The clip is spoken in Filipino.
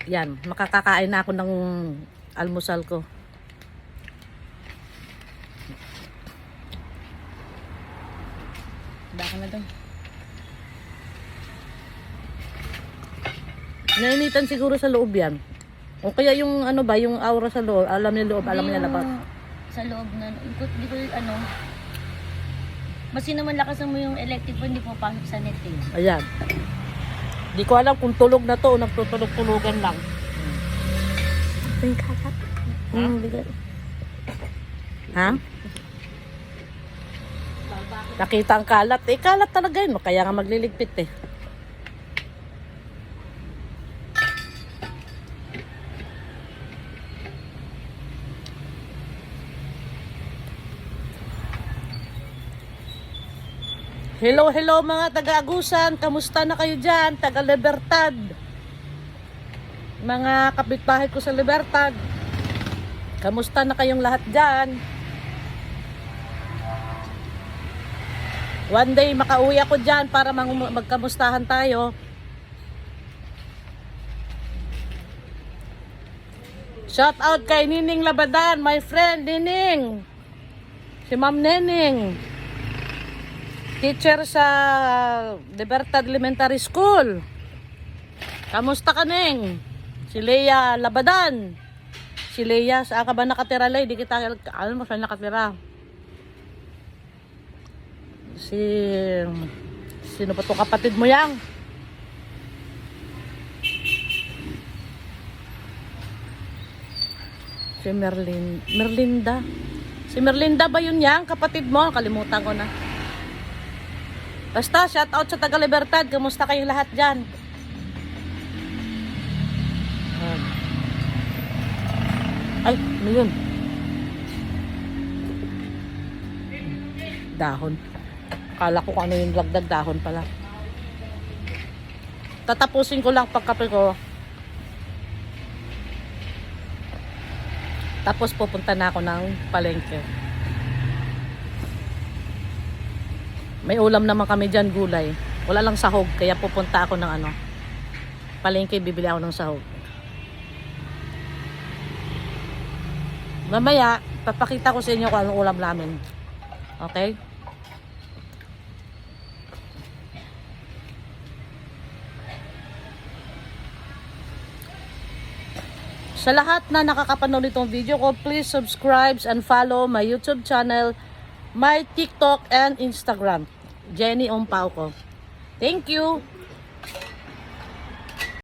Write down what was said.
Yan, makakakain na ako ng almusal ko. Baka na doon. Nainitan siguro sa loob yan. O kaya yung ano ba, yung aura sa loob, alam niya loob, alam niya labas. Sa loob na, hindi ko ano, mas naman lakasan mo yung electric po, hindi po pasok sa net eh. Ayan. Di ko alam kung tulog na to o nagtutulog-tulugan lang. Ito yung kakat. Ha? Nakita ang kalat. Eh, kalat talaga yun. Kaya nga magliligpit eh. Hello, hello mga taga-Agusan. Kamusta na kayo dyan? Taga-Libertad. Mga kapitbahay ko sa Libertad. Kamusta na kayong lahat dyan? One day makauwi ako dyan para magkamustahan tayo. Shout out kay Nining Labadan, my friend Nining. Si Ma'am Nining. Teacher sa Libertad Elementary School. Kamusta ka, Neng? Si Leia Labadan. Si Leia, saan ka ba nakatira, Lay? Di kita, alam mo saan nakatira? Sino ba itong kapatid mo yang? Si Merlinda. Si Merlinda ba yun yang? Kapatid mo? Kalimutan ko na. Basta, shout out sa taga Libertad. Kamusta kayong lahat dyan? Ay, ano yun? Dahon. Akala ko kung ano yung lagdag dahon pala. Tatapusin ko lang pagkape ko. Tapos pupunta na ako ng palengke. May ulam naman kami dyan, gulay. Wala lang sahog, kaya pupunta ako ng palengke, bibili ako ng sahog. Mamaya, papakita ko sa inyo kung anong ulam namin. Okay? Sa lahat na nakakapanood itong video ko, please subscribe and follow my YouTube channel, my TikTok and Instagram. Jenny Ompao ko. Thank you!